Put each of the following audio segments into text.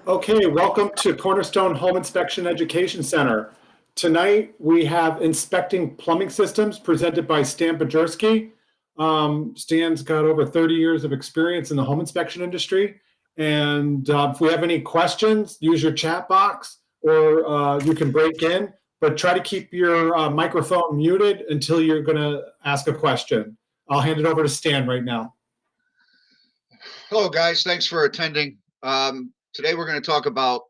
Okay, welcome to Cornerstone Home Inspection Education Center. Tonight we have Inspecting Plumbing Systems presented by Stan Bajerski. Stan's got over 30 years of experience in the home inspection industry. And if we have any questions, use your chat box or you can break in, but try to keep your microphone muted until you're going to ask a question. I'll hand it over to Stan right now. Hello, guys. Thanks for attending. Today we're going to talk about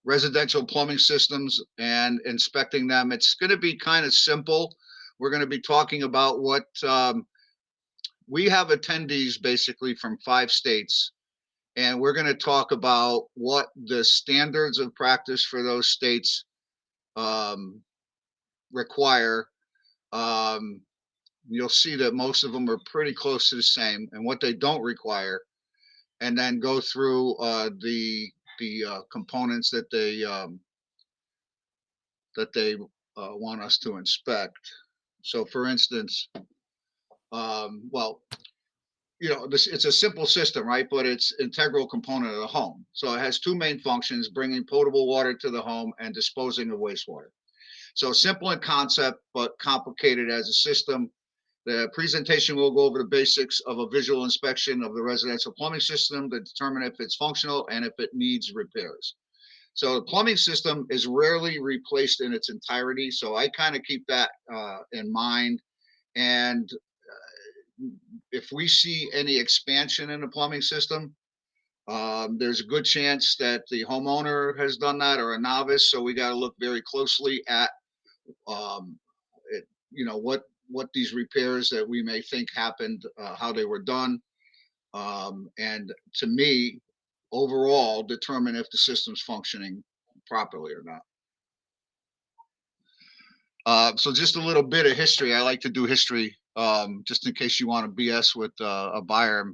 residential plumbing systems and inspecting them. It's going to be kind of simple. We're going to be talking about what we have attendees basically from 5 states, and we're going to talk about what the standards of practice for those states require. You'll see that most of them are pretty close to the same, and what they don't require, and then go through the components that they want us to inspect. So, for instance, well, it's a simple system, right? But it's integral component of the home. So it has 2 main functions: bringing potable water to the home and disposing of wastewater. So simple in concept, but complicated as a system. The presentation will go over the basics of a visual inspection of the residential plumbing system to determine if it's functional and if it needs repairs. So the plumbing system is rarely replaced in its entirety. So I kind of keep that in mind. And if we see any expansion in the plumbing system, there's a good chance that the homeowner has done that or a novice. So we got to look very closely at, what these repairs that we may think happened, how they were done, and to me, overall, determine if the system's functioning properly or not. So just a little bit of history. I like to do history, just in case you want to BS with a buyer.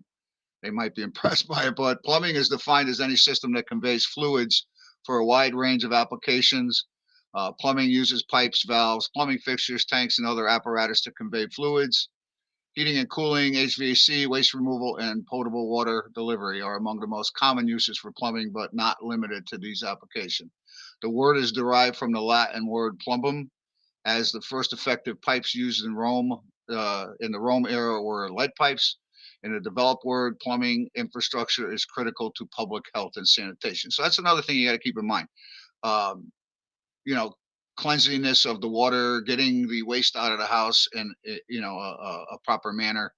They might be impressed by it, but plumbing is defined as any system that conveys fluids for a wide range of applications. Plumbing uses pipes, valves, plumbing fixtures, tanks, and other apparatus to convey fluids. Heating and cooling, HVAC, waste removal, and potable water delivery are among the most common uses for plumbing, but not limited to these applications. The word is derived from the Latin word plumbum, as the first effective pipes used in Rome, in the Rome era, were lead pipes. In the developed world, plumbing infrastructure is critical to public health and sanitation. So that's another thing you got to keep in mind. Cleanliness of the water, getting the waste out of the house in a proper manner.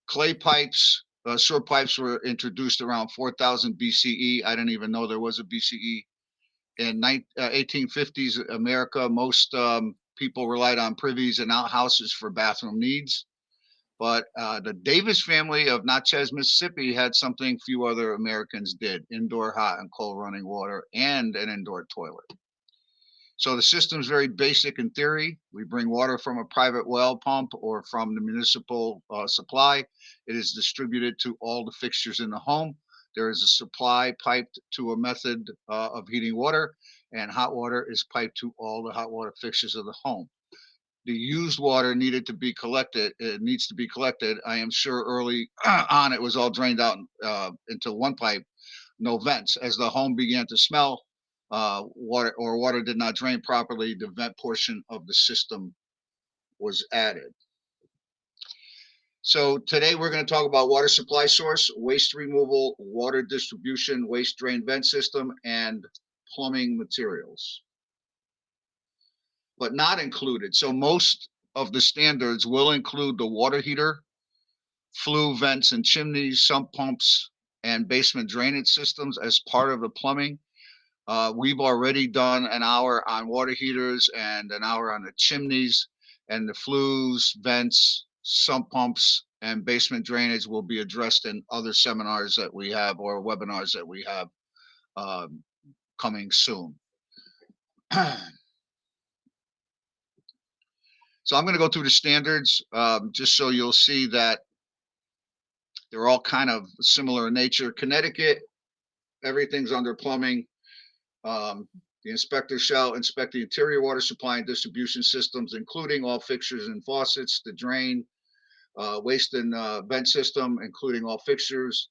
Clay pipes, sewer pipes were introduced around 4000 BCE. I didn't even know there was a BCE. In 1850s America, most people relied on privies and outhouses for bathroom needs. But the Davis family of Natchez, Mississippi had something few other Americans did: indoor hot and cold running water and an indoor toilet. So the system's very basic in theory. We bring water from a private well pump or from the municipal supply. It is distributed to all the fixtures in the home. There is a supply piped to a method of heating water, and hot water is piped to all the hot water fixtures of the home. The used water needed to be collected. It needs to be collected. I am sure early on it was all drained out into one pipe, no vents. As the home began to smell water did not drain properly, the vent portion of the system was added. So today we're going to talk about water supply source, waste removal, water distribution, waste drain vent system, and plumbing materials. But not included. So most of the standards will include the water heater, flue vents and chimneys, sump pumps, and basement drainage systems as part of the plumbing. We've already done an hour on water heaters and an hour on the chimneys, and the flues, vents, sump pumps, and basement drainage will be addressed in other seminars that we have or webinars that we have coming soon. So I'm going to go through the standards just so you'll see that they're all kind of similar in nature. Connecticut, everything's under plumbing. The inspector shall inspect the interior water supply and distribution systems, including all fixtures and faucets, the drain, waste and vent system, including all fixtures,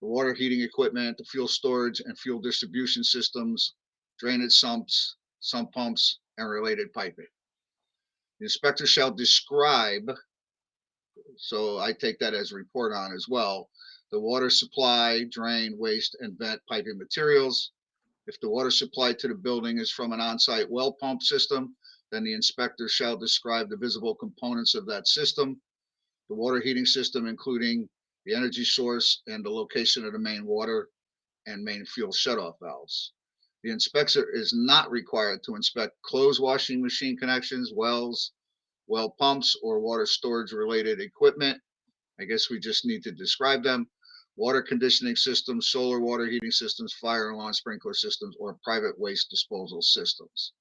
the water heating equipment, the fuel storage and fuel distribution systems, drainage sumps, sump pumps, and related piping. The inspector shall describe, so I take that as report on as well, the water supply, drain, waste, and vent piping materials. If the water supply to the building is from an on-site well pump system, then the inspector shall describe the visible components of that system, the water heating system, including the energy source and the location of the main water and main fuel shutoff valves. The inspector is not required to inspect clothes washing machine connections, wells, well pumps, or water storage related equipment. I guess we just need to describe them. Water conditioning systems, solar water heating systems, fire and lawn sprinkler systems, or private waste disposal systems.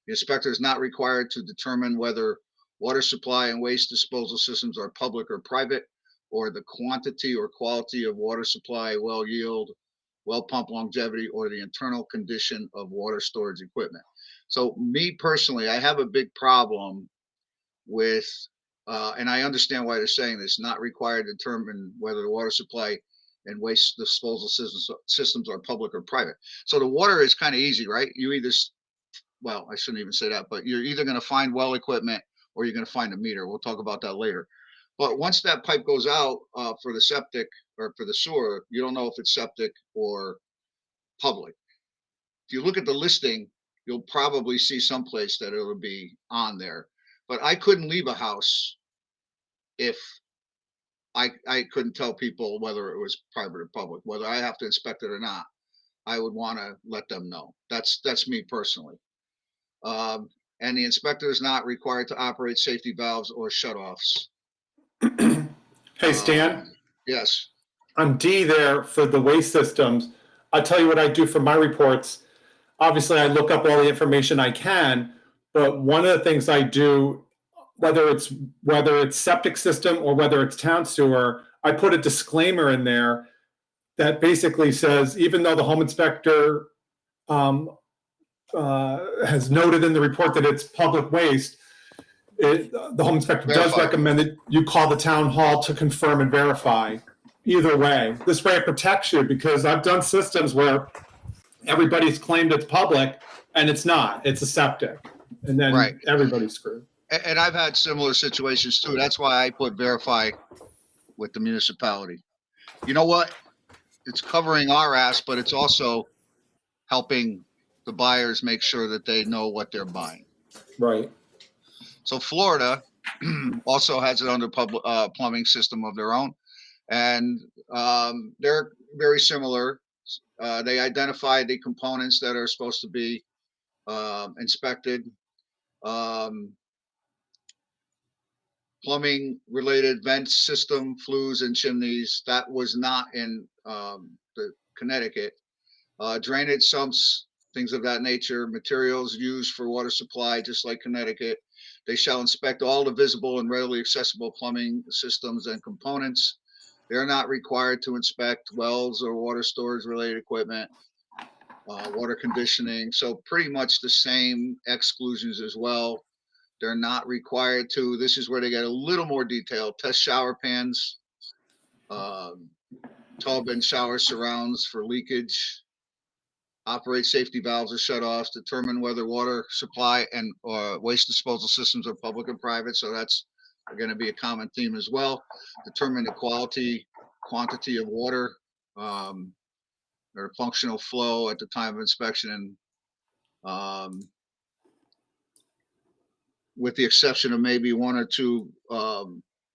The inspector is not required to determine whether water supply and waste disposal systems are public or private, or the quantity or quality of water supply, well yield, well pump longevity, or the internal condition of water storage equipment. So me personally, I have a big problem with, and I understand why they're saying this, not required to determine whether the water supply and waste disposal systems are public or private. So the water is kind of easy, right? You either, well, I shouldn't even say that, but you're either going to find well equipment or you're going to find a meter. We'll talk about that later. But once that pipe goes out for the septic or for the sewer, you don't know if it's septic or public. If you look at the listing, you'll probably see someplace that it'll be on there. But I couldn't leave a house if I couldn't tell people whether it was private or public, whether I have to inspect it or not. I would want to let them know. That's me personally. And the inspector is not required to operate safety valves or shutoffs. Hey, Stan, Yes. on D there for the waste systems, I'll tell you what I do for my reports. Obviously, I look up all the information I can, but one of the things I do, whether it's septic system or whether it's town sewer, I put a disclaimer in there that basically says, even though the home inspector has noted in the report that it's public waste, the home inspector does recommend that you call the town hall to confirm and verify. Either way, this way it protects you, because I've done systems where everybody's claimed it's public and it's not. It's a septic, and then everybody's screwed. And I've had similar situations too. That's why I put verify with the municipality. You know what? It's covering our ass, but it's also helping the buyers make sure that they know what they're buying. Right. So Florida also has it under plumbing system of their own, and they're very similar. They identify the components that are supposed to be inspected. Plumbing related vent system, flues and chimneys, that was not in the Connecticut. Drainage sumps, things of that nature, materials used for water supply, just like Connecticut. They shall inspect all the visible and readily accessible plumbing systems and components. They're not required to inspect wells or water storage related equipment, water conditioning. So pretty much the same exclusions as well. They're not required to, this is where they get a little more detailed, test shower pans, tub and shower surrounds for leakage, operate safety valves or shutoffs, determine whether water supply and waste disposal systems are public or private. So that's going to be a common theme as well. Determine the quantity of water or functional flow at the time of inspection, and with the exception of maybe one or two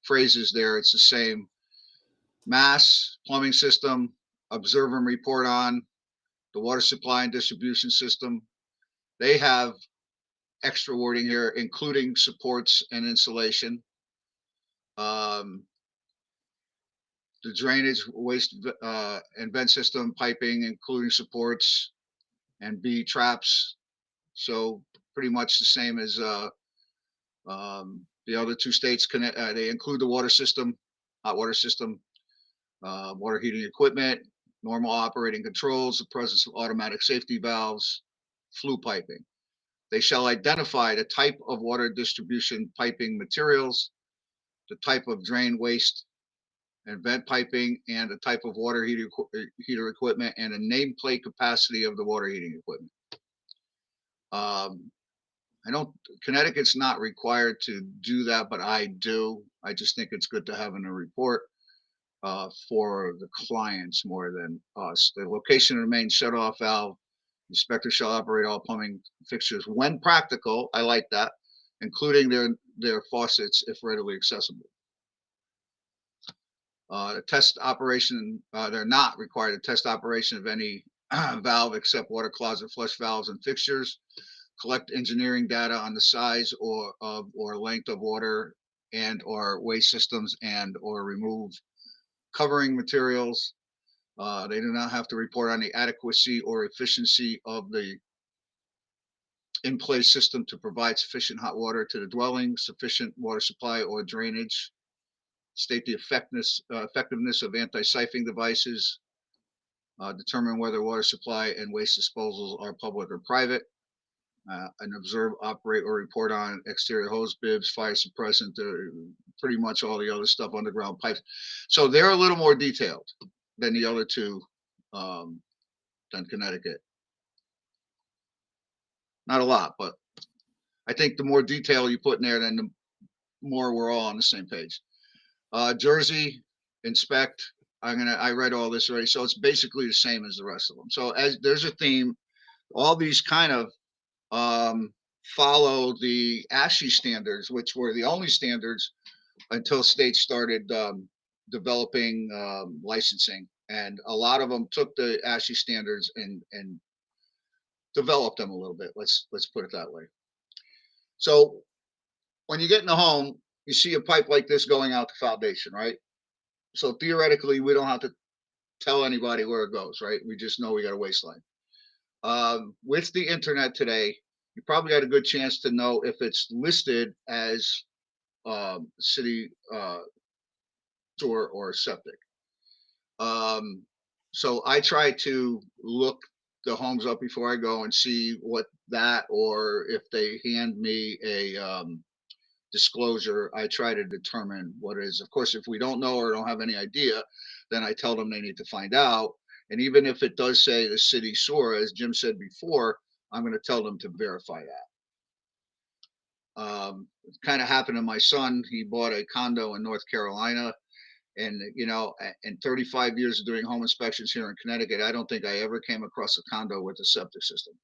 phrases there, it's the same. Mass, plumbing system, observe and report on, the water supply and distribution system. They have extra wording here, including supports and insulation. The drainage, waste and vent system, piping, including supports, and B, traps. So pretty much the same as the other two states. They include the water system, hot water system, water heating equipment, normal operating controls, the presence of automatic safety valves, flue piping. They shall identify the type of water distribution piping materials, the type of drain waste and vent piping and the type of water heater equipment and a nameplate capacity of the water heating equipment. Connecticut's not required to do that, but I do. I just think it's good to have in a report for the clients more than us. The location of the main shut-off valve. Inspector shall operate all plumbing fixtures when practical. I like that, including their faucets if readily accessible. The test operation, they're not required to test operation of any valve except water closet flush valves and fixtures. Collect engineering data on the size or length of water and or waste systems and or remove covering materials. They do not have to report on the adequacy or efficiency of the in-place system to provide sufficient hot water to the dwelling, sufficient water supply or drainage. State the effectiveness of anti-siphoning devices. Determine whether water supply and waste disposals are public or private. And observe, operate, or report on exterior hose bibs, fire suppressant, pretty much all the other stuff, underground pipes. So they're a little more detailed than the other two, than Connecticut. Not a lot, but I think the more detail you put in there, then the more we're all on the same page. Jersey, inspect. I read all this already, so it's basically the same as the rest of them. So as there's a theme, all these kind of follow the ASHE standards, which were the only standards until states started developing licensing, and a lot of them took the ASHE standards and developed them a little bit. Let's put it that way. So when you get in the home, you see a pipe like this going out the foundation, right? So theoretically, we don't have to tell anybody where it goes, right? We just know we got a waistline. With the internet today, you probably got a good chance to know if it's listed as city sewer or septic. So I try to look the homes up before I go and see what that, or if they hand me a disclosure, I try to determine what it is. Of course, if we don't know or don't have any idea, then I tell them they need to find out. And even if it does say the city sewer, as Jim said before, I'm going to tell them to verify that. It kind of happened to my son. He bought a condo in North Carolina. And, you know, in 35 years of doing home inspections here in Connecticut, I don't think I ever came across a condo with a septic system.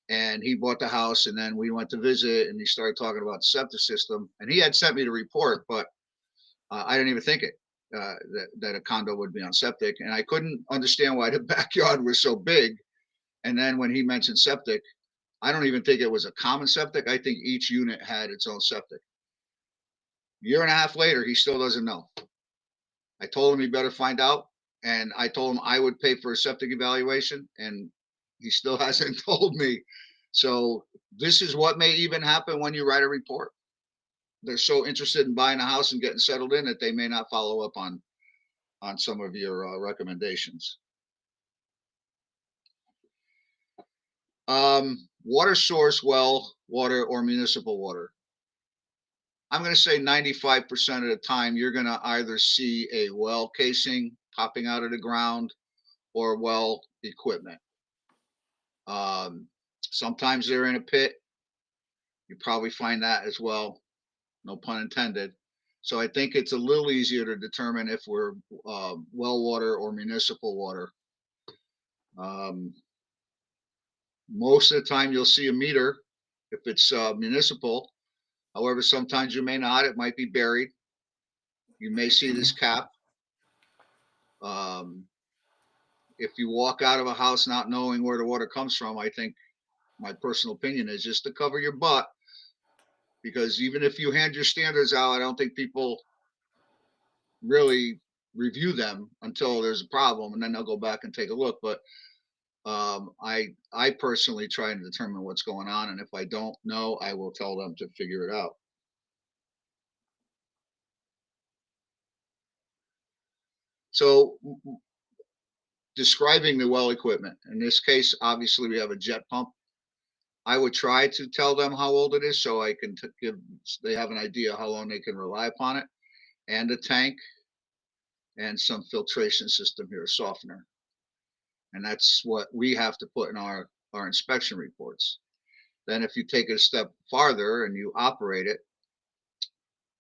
And he bought the house, and then we went to visit, and he started talking about the septic system. And he had sent me the report, but I didn't even think that a condo would be on septic. And I couldn't understand why the backyard was so big. And then when he mentioned septic, I don't even think it was a common septic. I think each unit had its own septic. A year and a half later, he still doesn't know. I told him he better find out, and I told him I would pay for a septic evaluation, and he still hasn't told me. So this is what may even happen when you write a report. They're so interested in buying a house and getting settled in that they may not follow up on some of your recommendations. Water source, well water, or municipal water. I'm going to say 95% of the time, you're going to either see a well casing popping out of the ground or well equipment. Sometimes they're in a pit. You probably find that as well. No pun intended. So I think it's a little easier to determine if we're well water or municipal water. Most of the time you'll see a meter if it's municipal. However, sometimes you may not. It might be buried. You may see this cap. If you walk out of a house not knowing where the water comes from, I think my personal opinion is just to cover your butt, because even if you hand your standards out, I don't think people really review them until there's a problem, and then they'll go back and take a look. But I personally try and determine what's going on, and if I don't know, I will tell them to figure it out. So describing the well equipment. In this case, obviously we have a jet pump. I would try to tell them how old it is so I can they have an idea how long they can rely upon it. And a tank. and some filtration system here, softener. And that's what we have to put in our inspection reports. Then if you take it a step farther and you operate it,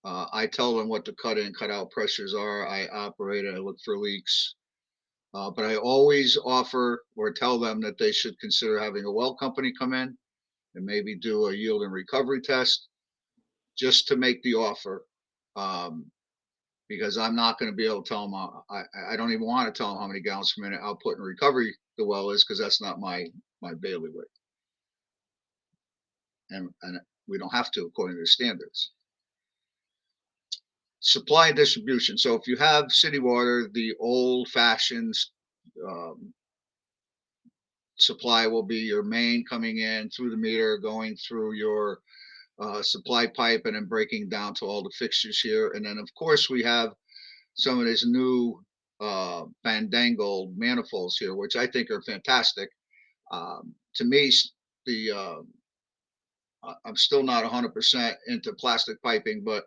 I tell them what the cut in, cut out pressures are. I operate it, I look for leaks. But I always offer or tell them that they should consider having a well company come in and maybe do a yield and recovery test just to make the offer. Because I'm not going to be able to tell them, I don't even want to tell them how many gallons per minute output and recovery the well is, because that's not my bailiwick. And we don't have to according to the standards. Supply and distribution. So if you have city water, the old fashioned supply will be your main coming in through the meter, going through your supply pipe, and then breaking down to all the fixtures here. And then of course we have some of these new fandangled manifolds here, which I think are fantastic. To me, I'm still not 100% into plastic piping, but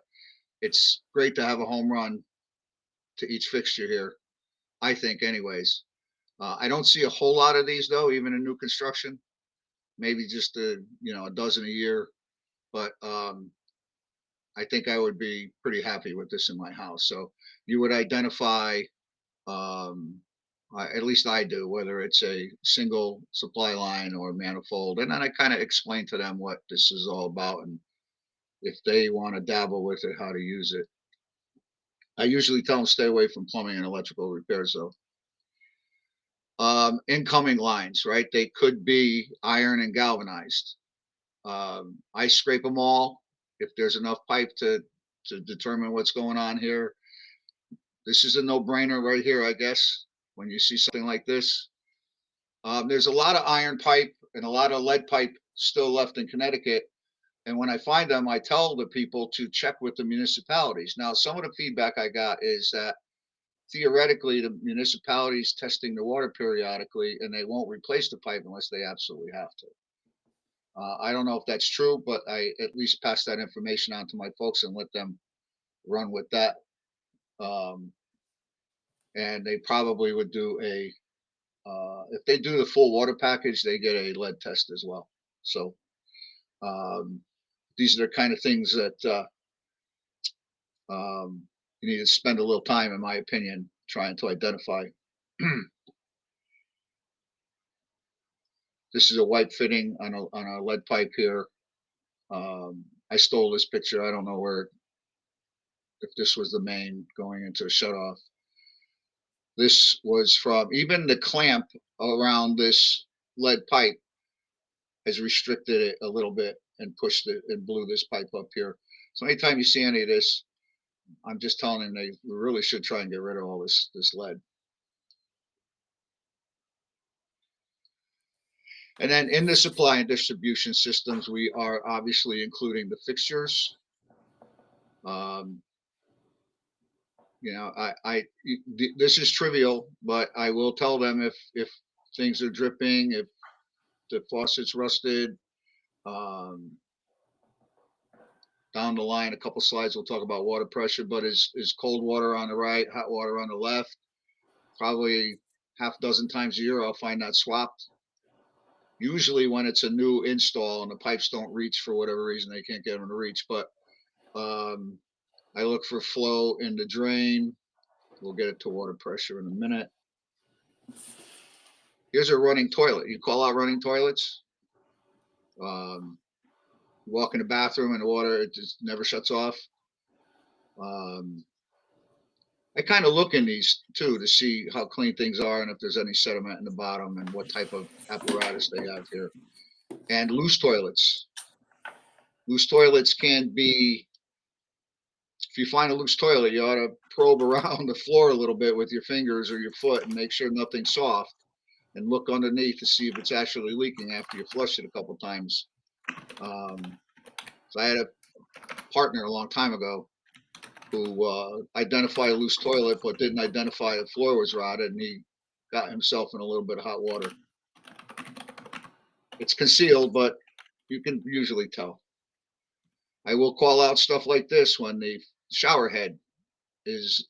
it's great to have a home run to each fixture here, I think anyways. I don't see a whole lot of these though, even in new construction, maybe just a dozen a year, but I think I would be pretty happy with this in my house. So you would identify, at least I do, whether it's a single supply line or manifold, and then I kind of explain to them what this is all about, and if they want to dabble with it, how to use it. I usually tell them stay away from plumbing and electrical repairs though. Incoming lines, right? They could be iron and galvanized. I scrape them all if there's enough pipe to determine what's going on here. This is a no-brainer right here, I guess, when you see something like this. There's a lot of iron pipe and a lot of lead pipe still left in Connecticut. And when I find them, I tell the people to check with the municipalities. Now, some of the feedback I got is that theoretically the municipalities testing the water periodically, and they won't replace the pipe unless they absolutely have to. I don't know if that's true, but I at least pass that information on to my folks and let them run with that. And they probably would do if they do the full water package, they get a lead test as well. So these are the kind of things that you need to spend a little time, in my opinion, trying to identify. This is a white fitting on a lead pipe here. I stole this picture. I don't know if this was the main going into a shutoff. This was from, even the clamp around this lead pipe has restricted it a little bit and pushed it and blew this pipe up here. So anytime you see any of this, I'm just telling them they really should try and get rid of all this lead. And then in the supply and distribution systems, we are obviously including the fixtures. This is trivial, but I will tell them if things are dripping, if the faucet's rusted. Down the line, a couple slides, we'll talk about water pressure, but is cold water on the right, hot water on the left. Probably half a dozen times a year, I'll find that swapped. Usually when it's a new install and the pipes don't reach for whatever reason, they can't get them to reach. But I look for flow in the drain. We'll get it to water pressure in a minute. Here's a running toilet. You call out running toilets. You walk in the bathroom and the water, it just never shuts off. I kind of look in these too to see how clean things are and if there's any sediment in the bottom and what type of apparatus they have here. And loose toilets. Loose toilets can be, if you find a loose toilet, you ought to probe around the floor a little bit with your fingers or your foot and make sure nothing's soft, and look underneath to see if it's actually leaking after you flush it a couple times. So I had a partner a long time ago who identified a loose toilet but didn't identify the floor was rotted, and he got himself in a little bit of hot water. It's concealed, but you can usually tell. I will call out stuff like this when the shower head is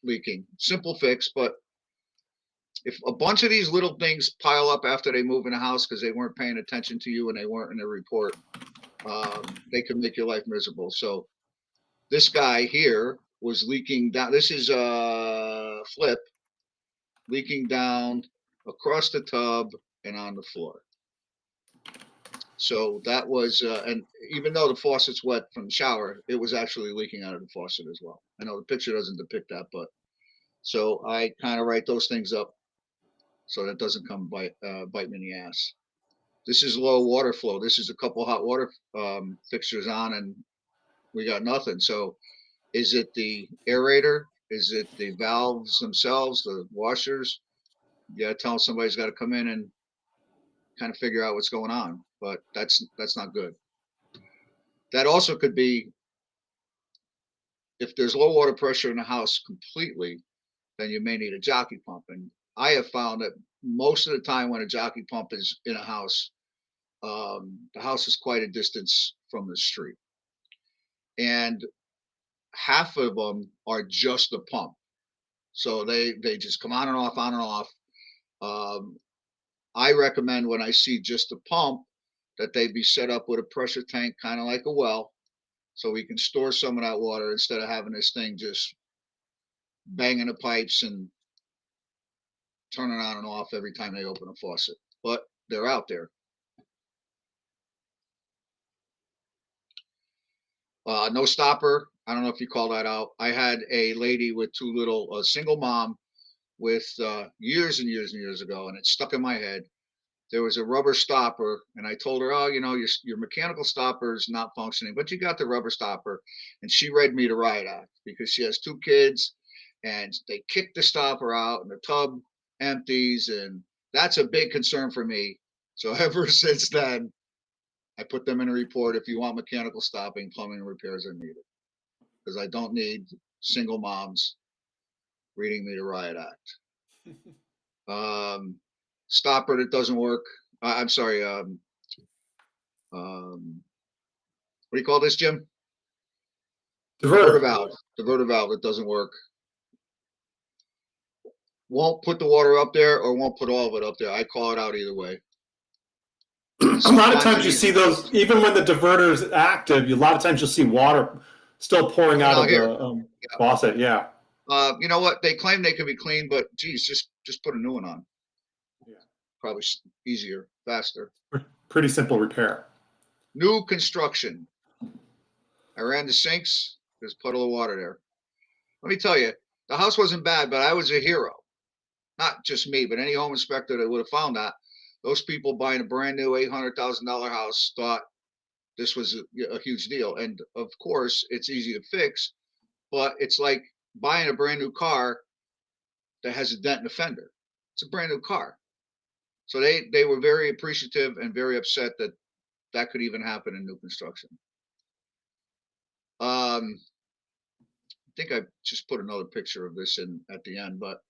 leaking. Simple fix, but if a bunch of these little things pile up after they move in a house because they weren't paying attention to you and they weren't in a report, they can make your life miserable. So this guy here was leaking down. This is a flip, leaking down across the tub and on the floor. So that was, and even though the faucet's wet from the shower, it was actually leaking out of the faucet as well. I know the picture doesn't depict that, but so I kind of write those things up so that doesn't come bite me in the ass. This is low water flow. This is a couple hot water fixtures on, and we got nothing. So is it the aerator? Is it the valves themselves, the washers? Yeah, tell somebody's got to come in and kind of figure out what's going on, but that's not good. That also could be, if there's low water pressure in the house completely, then you may need a jockey pump. And I have found that most of the time when a jockey pump is in a house, the house is quite a distance from the street. And half of them are just the pump. So they just come on and off, on and off. I recommend when I see just the pump that they be set up with a pressure tank, kind of like a well, so we can store some of that water instead of having this thing just banging the pipes and turning on and off every time they open a faucet. But they're out there. No stopper. I don't know if you call that out. I had a lady with a single mom with years and years and years ago, and it stuck in my head. There was a rubber stopper, and I told her, oh, your mechanical stopper is not functioning, but you got the rubber stopper. And she read me the riot act because she has 2 kids, and they kick the stopper out, and the tub empties, and that's a big concern for me. So ever since then, I put them in a report. If you want mechanical stopping, plumbing repairs are needed, because I don't need single moms reading me the riot act. Stopper that doesn't work. I'm sorry. What do you call this, Jim? Diverter valve. Diverter valve that doesn't work. Won't put the water up there or won't put all of it up there. I call it out either way. A lot of times you see those, even when the diverter is active, a lot of times you'll see water still pouring out of the faucet. Yeah. You know what? They claim they can be clean, but geez, just put a new one on. Yeah. Probably easier, faster. Pretty simple repair. New construction. I ran the sinks. There's a puddle of water there. Let me tell you, the house wasn't bad, but I was a hero. Not just me, but any home inspector that would have found that. Those people buying a brand new $800,000 house thought this was a huge deal. And of course, it's easy to fix, but it's like buying a brand new car that has a dent in the fender. It's a brand new car. So they were very appreciative and very upset that that could even happen in new construction. I think I just put another picture of this in at the end, but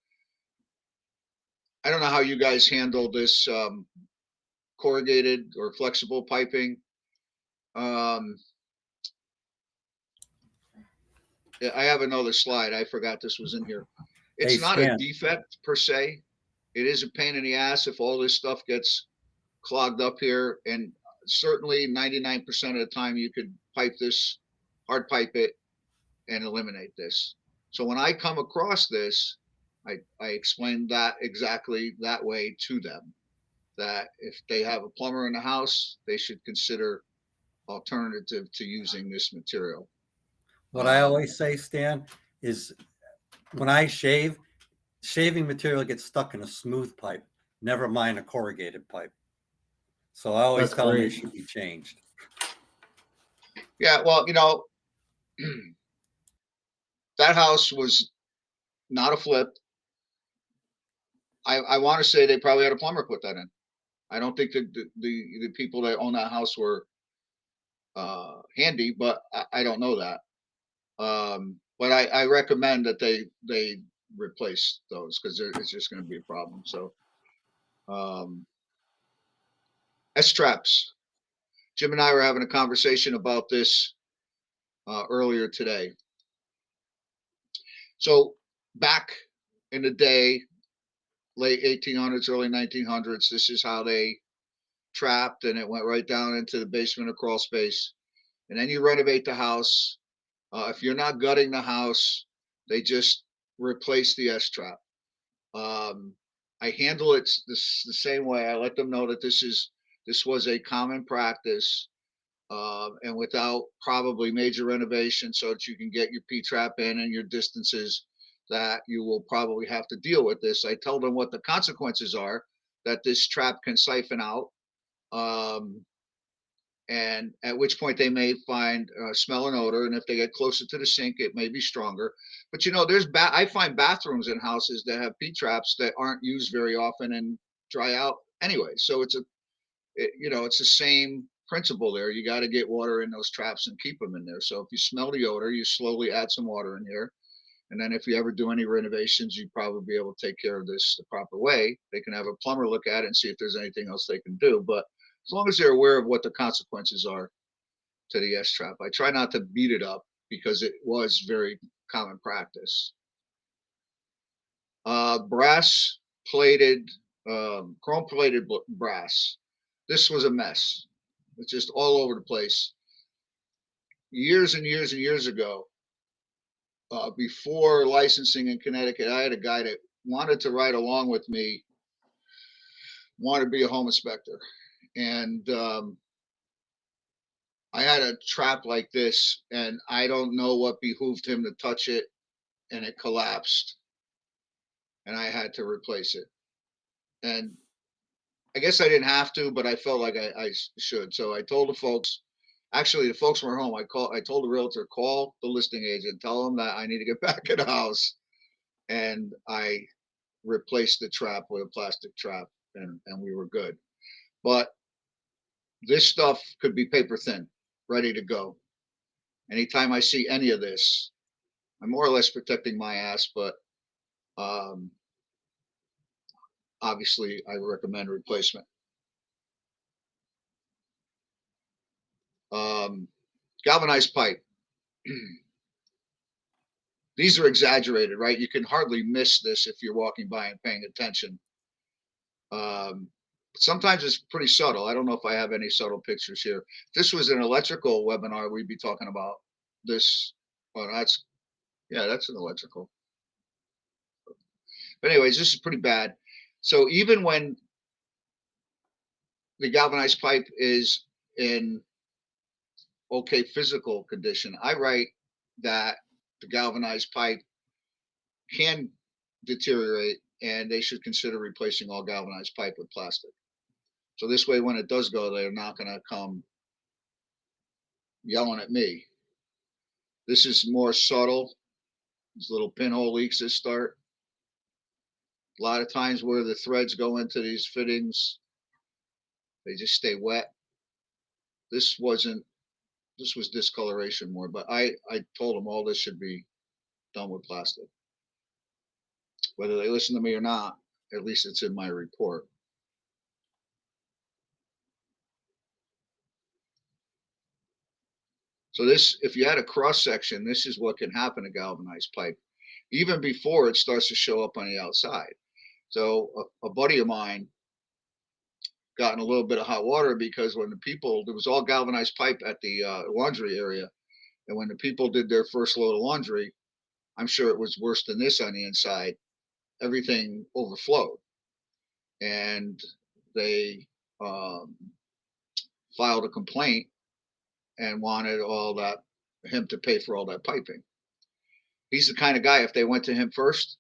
I don't know how you guys handle this corrugated or flexible piping. I have another slide. I forgot this was in here. It's not a defect per se. It is a pain in the ass if all this stuff gets clogged up here. And certainly 99% of the time you could pipe this, hard pipe it, and eliminate this. So when I come across this, I explain that exactly that way to them, that if they have a plumber in the house, they should consider alternative to using this material. What I always say, Stan, is when I shave, shaving material gets stuck in a smooth pipe, never mind a corrugated pipe. So I always tell them it should be changed. Yeah, well, that house was not a flip. I want to say they probably had a plumber put that in. I don't think that the people that own that house were handy, but I don't know that. But I recommend that they replace those, because it's just going to be a problem. So S-traps. Jim and I were having a conversation about this earlier today. So back in the day, late 1800s, early 1900s, this is how they trapped, and it went right down into the basement of crawl space. And then you renovate the house. If you're not gutting the house, they just replace the S-trap. I handle it the same way. I let them know that this was a common practice, and without probably major renovation, so that you can get your P-trap in and your distances, that you will probably have to deal with this. I tell them what the consequences are, that this trap can siphon out, and at which point they may find smell and odor, and if they get closer to the sink, it may be stronger. But there's I find bathrooms in houses that have P-traps that aren't used very often and dry out anyway. So it's the same principle there. You got to get water in those traps and keep them in there. So if you smell the odor, you slowly add some water in here. And then if you ever do any renovations, you'd probably be able to take care of this the proper way. They can have a plumber look at it and see if there's anything else they can do. But as long as they're aware of what the consequences are to the S-trap, I try not to beat it up because it was very common practice. Brass plated, chrome plated brass. This was a mess. It's just all over the place. Years and years and years ago, before licensing in Connecticut, I had a guy that wanted to ride along with me, wanted to be a home inspector. And I had a trap like this, and I don't know what behooved him to touch it, and it collapsed. And I had to replace it. And I guess I didn't have to, but I felt like I should. So I told the folks, actually the folks were home. I told the realtor, call the listing agent, tell them that I need to get back in the house. And I replaced the trap with a plastic trap, and we were good. But this stuff could be paper thin, ready to go. Anytime I see any of this, I'm more or less protecting my ass, but obviously I recommend replacement. Galvanized pipe. These are exaggerated, right? You can hardly miss this if you're walking by and paying attention. Sometimes it's pretty subtle. I don't know if I have any subtle pictures here. If this was an electrical webinar, we'd be talking about this. Well, that's an electrical. But anyways, this is pretty bad. So even when the galvanized pipe is in okay physical condition, I write that the galvanized pipe can deteriorate and they should consider replacing all galvanized pipe with plastic. So this way, when it does go, they're not going to come yelling at me. This is more subtle. These little pinhole leaks that start. A lot of times where the threads go into these fittings, they just stay wet. This was discoloration more, but I told them all this should be done with plastic. Whether they listen to me or not, at least it's in my report. So this, if you had a cross section, this is what can happen to galvanized pipe, even before it starts to show up on the outside. So a buddy of mine got in a little bit of hot water because when there was all galvanized pipe at the laundry area, and when the people did their first load of laundry, I'm sure it was worse than this on the inside. Everything overflowed, and they filed a complaint and wanted him to pay for all that piping. He's the kind of guy, if they went to him first,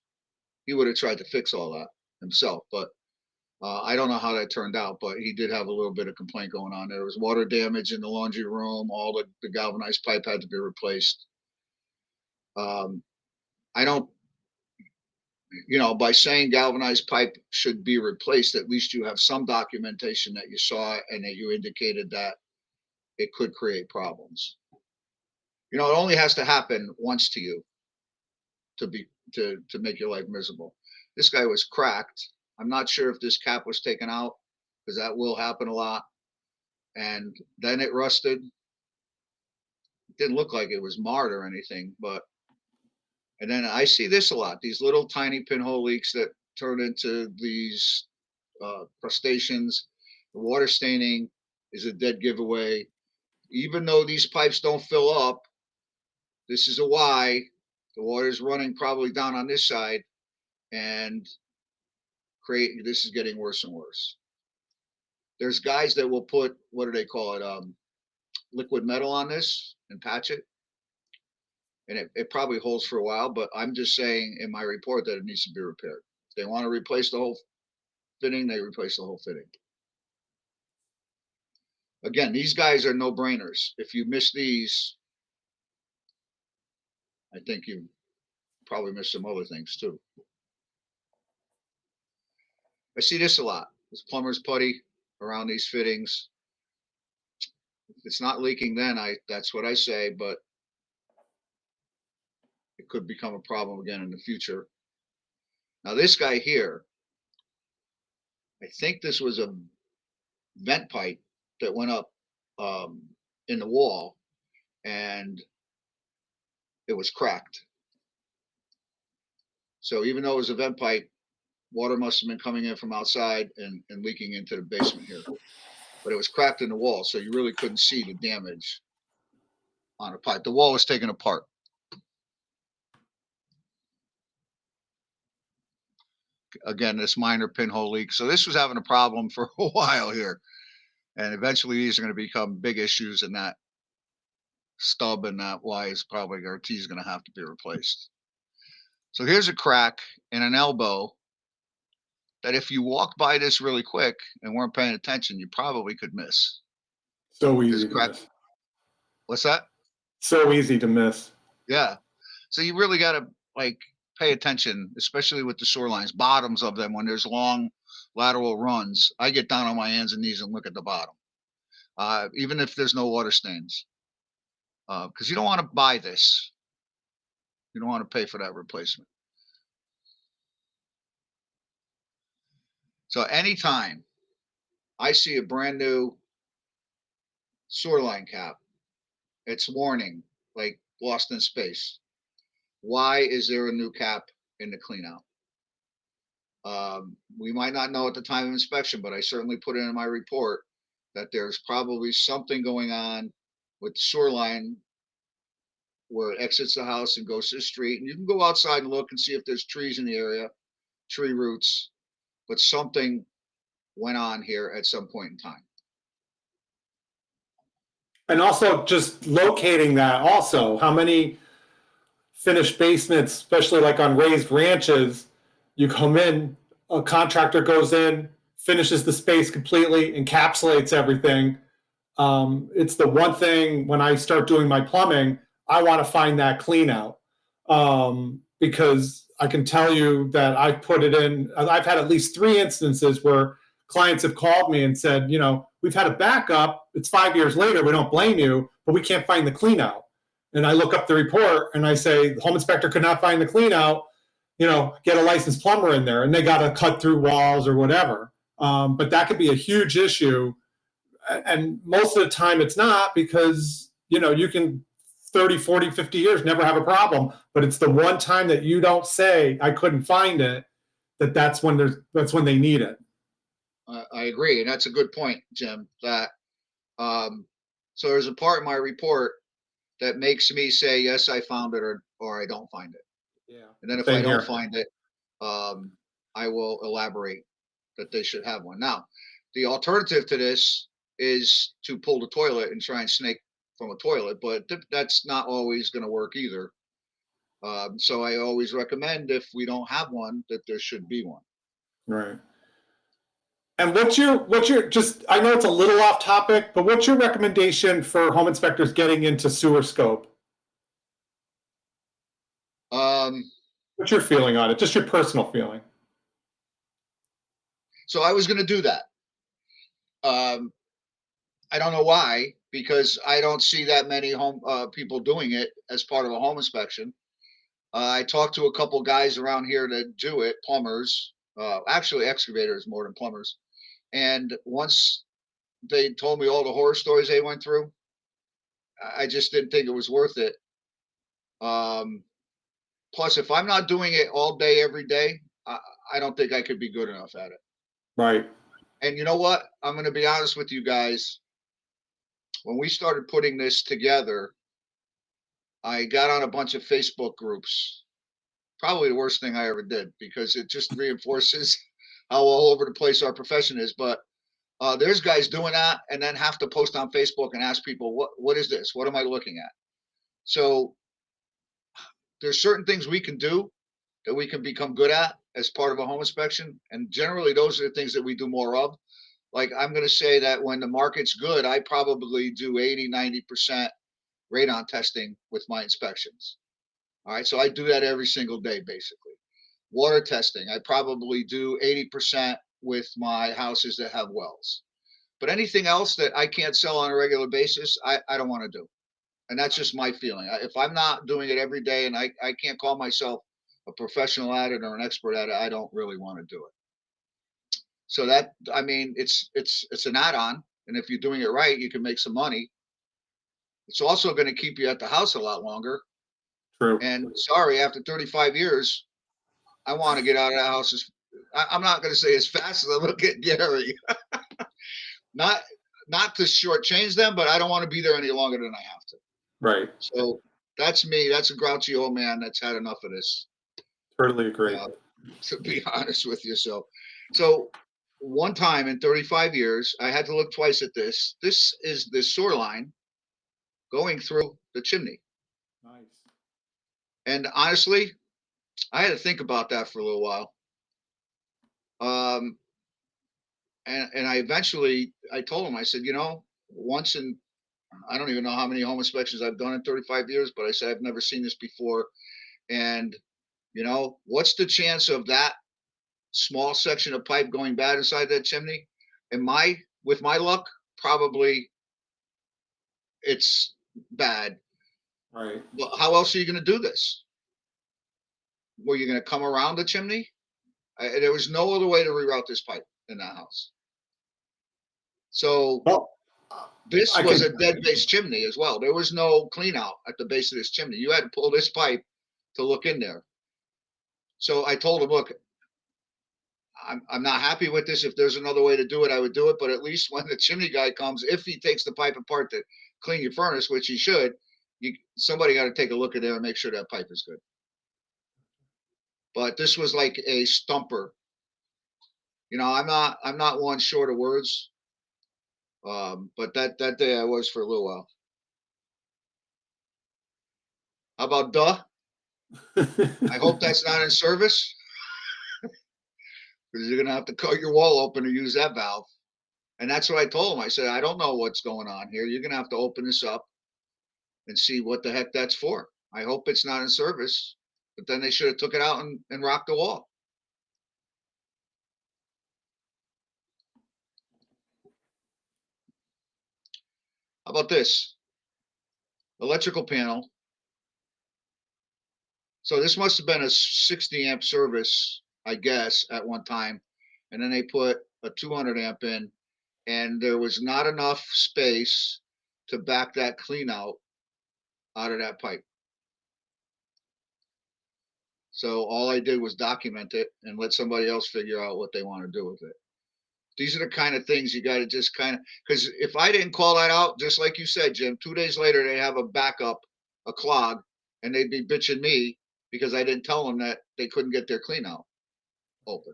he would have tried to fix all that himself. But I don't know how that turned out, but he did have a little bit of complaint going on. There was water damage in the laundry room. All the galvanized pipe had to be replaced. I don't, by saying galvanized pipe should be replaced, at least you have some documentation that you saw and that you indicated that it could create problems. It only has to happen once to you to make your life miserable. This guy was cracked. I'm not sure if this cap was taken out, because that will happen a lot. And then it rusted. It didn't look like it was marred or anything, but And then I see this a lot, these little tiny pinhole leaks that turn into these crustaceans. The water staining is a dead giveaway. Even though these pipes don't fill up, this is a why. The water is running probably down on this side, and this is getting worse and worse. There's guys that will put, what do they call it, liquid metal on this and patch it, and it probably holds for a while, but I'm just saying in my report that it needs to be repaired. If they want to replace the whole fitting, they replace the whole fitting. Again, these guys are no-brainers. If you miss these, I think you probably missed some other things too. I see this a lot. This plumber's putty around these fittings. If it's not leaking, then that's what I say, but it could become a problem again in the future. Now this guy here, I think this was a vent pipe that went up in the wall, and it was cracked. So even though it was a vent pipe, water must have been coming in from outside and leaking into the basement here. But it was cracked in the wall, so you really couldn't see the damage on a pipe. The wall was taken apart. Again, this minor pinhole leak. So this was having a problem for a while here. And eventually these are going to become big issues, and that stub and that Y is probably, our T is going to have to be replaced. So here's a crack in an elbow that if you walk by this really quick and weren't paying attention, you probably could miss. So easy to miss. What's that? So easy to miss. Yeah. So you really got to like pay attention, especially with the shorelines, bottoms of them, when there's long lateral runs. I get down on my hands and knees and look at the bottom, even if there's no water stains, because you don't want to buy this. You don't want to pay for that replacement. So anytime I see a brand new sewer line cap, it's warning, like lost in space. Why is there a new cap in the clean out? We might not know at the time of inspection, but I certainly put it in my report that there's probably something going on with the sewer line where it exits the house and goes to the street. And you can go outside and look and see if there's trees in the area, tree roots, but something went on here at some point in time. And also just locating that also, how many finished basements, especially like on raised ranches, you come in, a contractor goes in, finishes the space completely, encapsulates everything. It's the one thing when I start doing my plumbing, I want to find that clean out, because I can tell you that I've put it in. I've had at least 3 instances where clients have called me and said, you know, we've had a backup. It's 5 years later. We don't blame you, but we can't find the clean out. And I look up the report and I say, the home inspector could not find the clean out, you know, get a licensed plumber in there, and they got to cut through walls or whatever. But that could be a huge issue. And most of the time it's not, because, you know, you can 30, 40, 50 years, never have a problem. But it's the one time that you don't say, I couldn't find it, that's when they need it. I agree. And that's a good point, Jim, that, so there's a part in my report that makes me say, yes, I found it, or I don't find it. Yeah. And then if Same I don't here. find it, I will elaborate that they should have one. Now, the alternative to this is to pull the toilet and try and snake from a toilet, but that's not always going to work either. So I always recommend, if we don't have one, that there should be one. Right. And what's your just, I know it's a little off topic, but what's your recommendation for home inspectors getting into sewer scope? What's your feeling on it? Just your personal feeling. So I was going to do that. I don't know why, because I don't see that many home people doing it as part of a home inspection. I talked to a couple guys around here that do it, plumbers, actually excavators more than plumbers. And once they told me all the horror stories they went through, I just didn't think it was worth it. plus, if I'm not doing it all day, every day, I don't think I could be good enough at it. Right. And you know what? I'm going to be honest with you guys. When we started putting this together, I got on a bunch of Facebook groups. Probably the worst thing I ever did, because it just reinforces how all over the place our profession is. But there's guys doing that and then have to post on Facebook and ask people, what is this? What am I looking at? So there's certain things we can do that we can become good at as part of a home inspection. And generally, those are the things that we do more of. Like, I'm going to say that when the market's good, I probably do 80, 90% radon testing with my inspections. All right. So I do that every single day, basically. Water testing, I probably do 80% with my houses that have wells. But anything else that I can't sell on a regular basis, I don't want to do. And that's just my feeling. If I'm not doing it every day and I can't call myself a professional at it or an expert at it, I don't really want to do it. So that, I mean, it's an add-on. And if you're doing it right, you can make some money. It's also going to keep you at the house a lot longer. True. And sorry, after 35 years, I want to get out of the house. I'm not going to say as fast as I look at Gary. not to shortchange them, but I don't want to be there any longer than I have to. Right. So that's me. That's a grouchy old man that's had enough of this. Totally agree. To be honest with you. So one time in 35 years, I had to look twice at this. This is the sewer line going through the chimney. Nice. And honestly, I had to think about that for a little while. And I eventually, I told him, I said, once in, I don't even know how many home inspections I've done in 35 years, but I said, I've never seen this before. And, what's the chance of that small section of pipe going bad inside that chimney? And with my luck, probably it's bad. Right. But how else are you going to do this? Were you going to come around the chimney? There was no other way to reroute this pipe in that house. So this was a dead base chimney as well. There was no clean out at the base of this chimney. You had to pull this pipe to look in there. So I told him, look, I'm not happy with this. If there's another way to do it, I would do it. But at least when the chimney guy comes, if he takes the pipe apart to clean your furnace, which he should, somebody got to take a look at there and make sure that pipe is good. But this was like a stumper. I'm not one short of words. But that day I was for a little while. How about duh? I hope that's not in service, because you're going to have to cut your wall open to use that valve. And that's what I told him. I said, I don't know what's going on here. You're going to have to open this up and see what the heck that's for. I hope it's not in service. But then they should have took it out and rocked the wall. How about this? Electrical panel. So this must have been a 60 amp service, I guess, at one time. And then they put a 200 amp in, and there was not enough space to back that clean out of that pipe. So all I did was document it and let somebody else figure out what they want to do with it. These are the kind of things you got to just kind of, because if I didn't call that out, just like you said, Jim, 2 days later, they have a backup, a clog, and they'd be bitching me because I didn't tell them that they couldn't get their clean out open.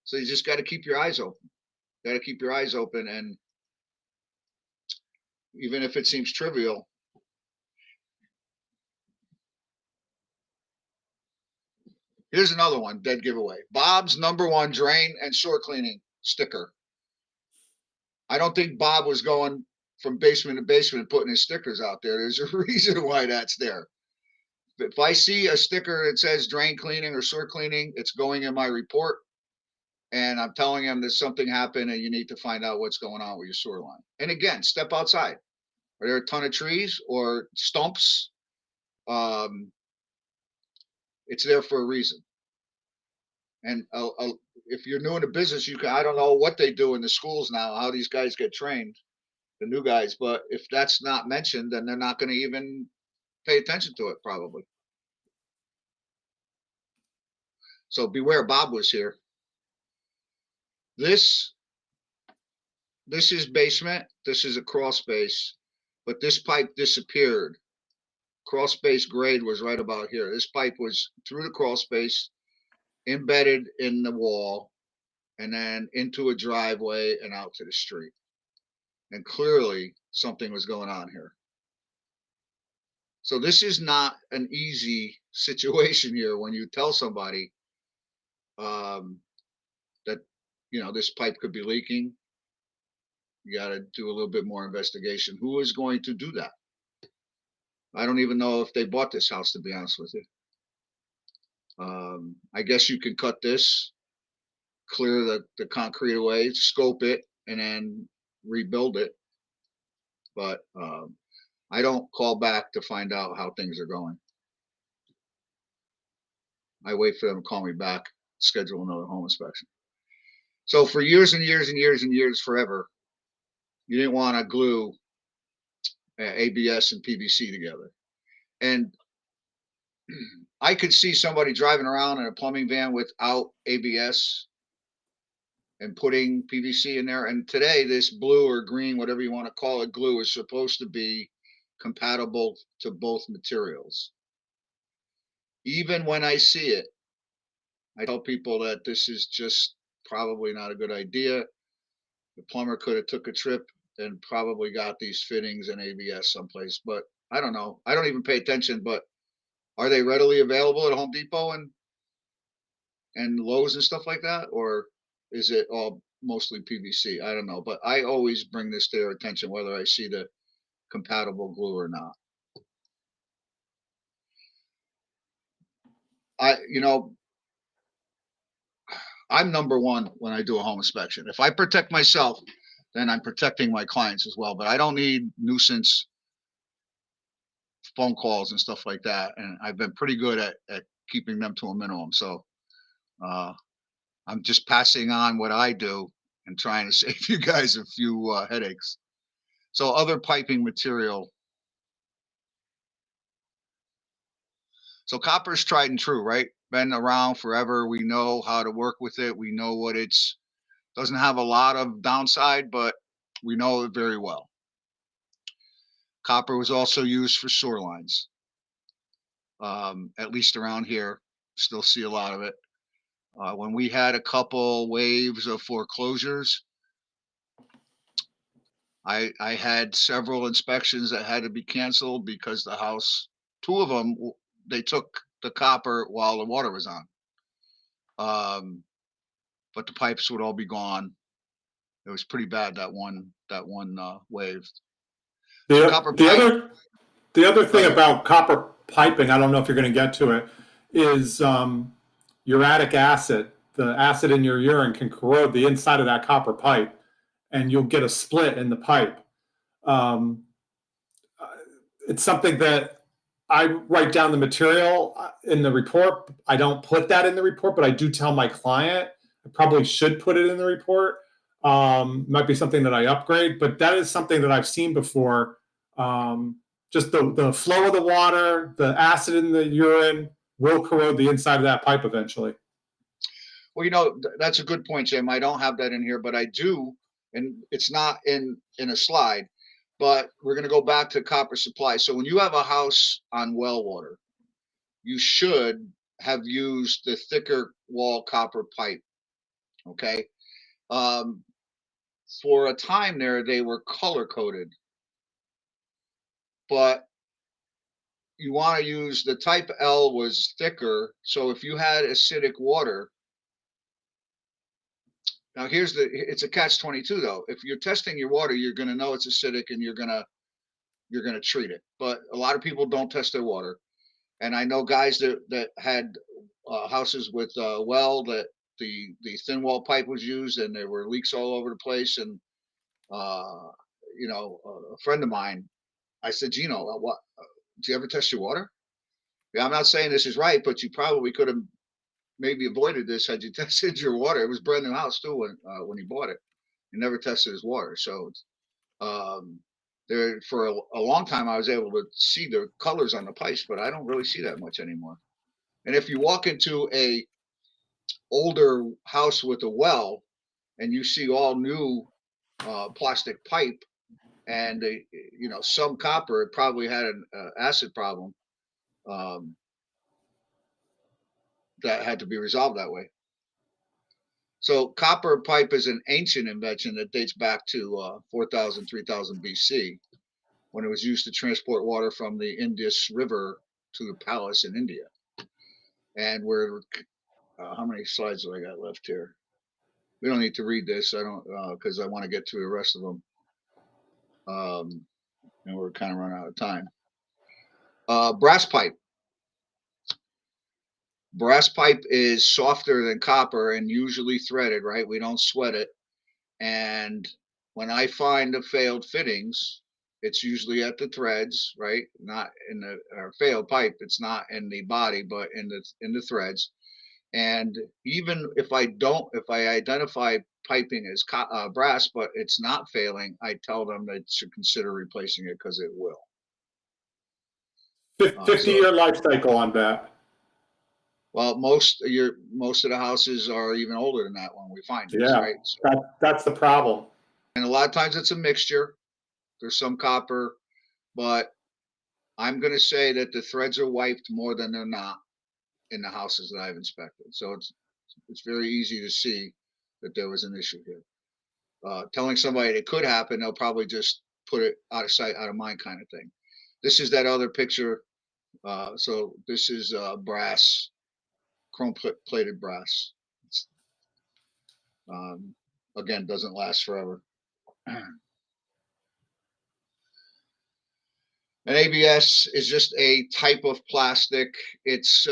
So you just got to keep your eyes open. Got to keep your eyes open. And even if it seems trivial, here's another one, dead giveaway. Bob's #1 drain and sewer cleaning sticker. I don't think Bob was going from basement to basement putting his stickers out there. There's a reason why that's there. If I see a sticker that says drain cleaning or sewer cleaning, it's going in my report. And I'm telling him that something happened and you need to find out what's going on with your sewer line. And again, step outside. Are there a ton of trees or stumps? It's there for a reason. And if you're new in the business, I don't know what they do in the schools now, how these guys get trained, the new guys. But if that's not mentioned, then they're not going to even pay attention to it, probably. So beware, Bob was here. This is basement. This is a crawl space, but this pipe disappeared. Crawl space grade was right about here. This pipe was through the crawl space, embedded in the wall, and then into a driveway and out to the street. And clearly something was going on here. So this is not an easy situation here when you tell somebody that, you know, this pipe could be leaking. You got to do a little bit more investigation. Who is going to do that? I don't even know if they bought this house, to be honest with you. I guess you can cut this, clear the concrete away, scope it, and then rebuild it. But I don't call back to find out how things are going. I wait for them to call me back, schedule another home inspection. So for years and years and years and years, forever, you didn't want to glue ABS and PVC together. And I could see somebody driving around in a plumbing van without ABS and putting PVC in there. And today, this blue or green, whatever you want to call it, glue is supposed to be compatible to both materials. Even when I see it, I tell people that this is just probably not a good idea. The plumber could have took a trip and probably got these fittings and ABS someplace, but I don't know. I don't even pay attention, but are they readily available at Home Depot and Lowe's and stuff like that? Or is it all mostly PVC? I don't know, but I always bring this to their attention, whether I see the compatible glue or not. I'm number one when I do a home inspection. If I protect myself, then I'm protecting my clients as well. But I don't need nuisance phone calls and stuff like that. And I've been pretty good at keeping them to a minimum. So I'm just passing on what I do and trying to save you guys a few headaches. So other piping material. So copper is tried and true, right? Been around forever. We know how to work with it. We know what it's, doesn't have a lot of downside, but we know it very well. Copper was also used for sewer lines. At least around here, still see a lot of it. When we had a couple waves of foreclosures, I had several inspections that had to be canceled because the house, two of them, they took the copper while the water was on. But the pipes would all be gone. It was pretty bad, that one wave. The other thing about copper piping, I don't know if you're going to get to it, is uric acid. The acid in your urine can corrode the inside of that copper pipe, and you'll get a split in the pipe. It's something that I write down the material in the report. I don't put that in the report, but I do tell my client I probably should put it in the report. Might be something that I upgrade, but that is something that I've seen before. Just the flow of the water, the acid in the urine will corrode the inside of that pipe eventually. Well, you know, that's a good point, Jim. I don't have that in here, but I do, and it's not in a slide, but we're going to go back to copper supply. So when you have a house on well water, you should have used the thicker wall copper pipe. Okay. For a time there, they were color coded, but you want to use the type L was thicker. So if you had acidic water, now it's a catch-22 though. If you're testing your water, you're going to know it's acidic and you're going to treat it. But a lot of people don't test their water. And I know guys that had houses with well that the thin wall pipe was used and there were leaks all over the place. And you know, a friend of mine, I said, Gino, what do you ever test your water? Yeah, I'm not saying this is right, but you probably could have maybe avoided this had you tested your water. It was a brand new house too when he bought it. He never tested his water. So there for a long time I was able to see the colors on the pipes, but I don't really see that much anymore. And if you walk into a older house with a well, and you see all new plastic pipe, and they, you know, some copper, it probably had an acid problem um, that had to be resolved that way. So copper pipe is an ancient invention that dates back to 4000, 3000 BC, when it was used to transport water from the Indus River to the palace in India. And we're, how many slides do I got left here? We don't need to read this. I don't, because I want to get through the rest of them. And we're kind of running out of time. Brass pipe. Brass pipe is softer than copper and usually threaded, right? We don't sweat it. And when I find the failed fittings, it's usually at the threads, right? Not in the failed pipe. It's not in the body, but in the threads. And even if I identify piping as brass, but it's not failing, I tell them they should consider replacing it because it will. 50-year life cycle on that. Well, most of the houses are even older than that when we find this, Yeah, right? So, that's the problem. and a lot of times it's a mixture. There's some copper, but I'm going to say that the threads are wiped more than they're not in the houses that I've inspected. So it's very easy to see that there was an issue here. Telling somebody it could happen, they'll probably just put it out of sight, out of mind kind of thing. This is that other picture. So this is brass, chrome plated brass. Again, doesn't last forever. An ABS is just a type of plastic. It's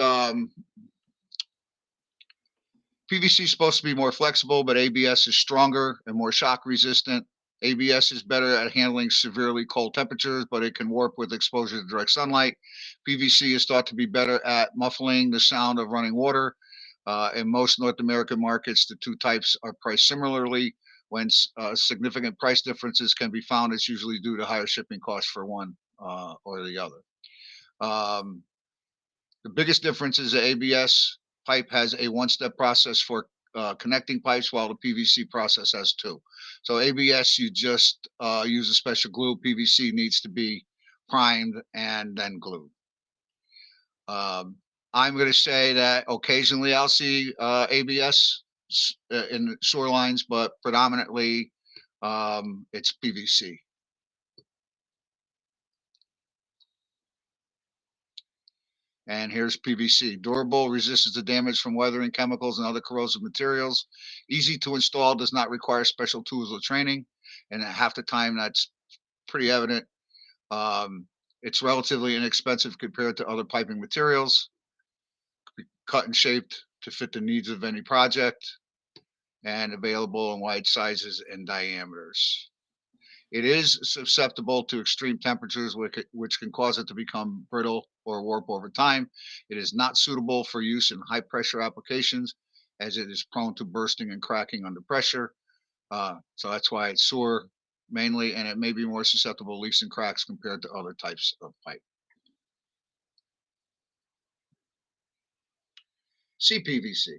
PVC is supposed to be more flexible, but ABS is stronger and more shock resistant. ABS is better at handling severely cold temperatures, but it can warp with exposure to direct sunlight. PVC is thought to be better at muffling the sound of running water. In most North American markets, the two types are priced similarly. When significant price differences can be found, it's usually due to higher shipping costs for one or the other. The biggest difference is the ABS pipe has a one-step process for connecting pipes, while the PVC process has two. So ABS, you just use a special glue. PVC needs to be primed and then glued. I'm going to say that occasionally I'll see ABS in sewer lines, but predominantly it's PVC. And here's PVC. Durable, resists to damage from weathering, chemicals, and other corrosive materials. Easy to install, does not require special tools or training. And half the time that's pretty evident. It's relatively inexpensive compared to other piping materials. Could be cut and shaped to fit the needs of any project, and available in wide sizes and diameters. It is susceptible to extreme temperatures, which can cause it to become brittle or warp over time. It is not suitable for use in high pressure applications, as it is prone to bursting and cracking under pressure. So that's why it's sewer mainly, and it may be more susceptible to leaks and cracks compared to other types of pipe. CPVC.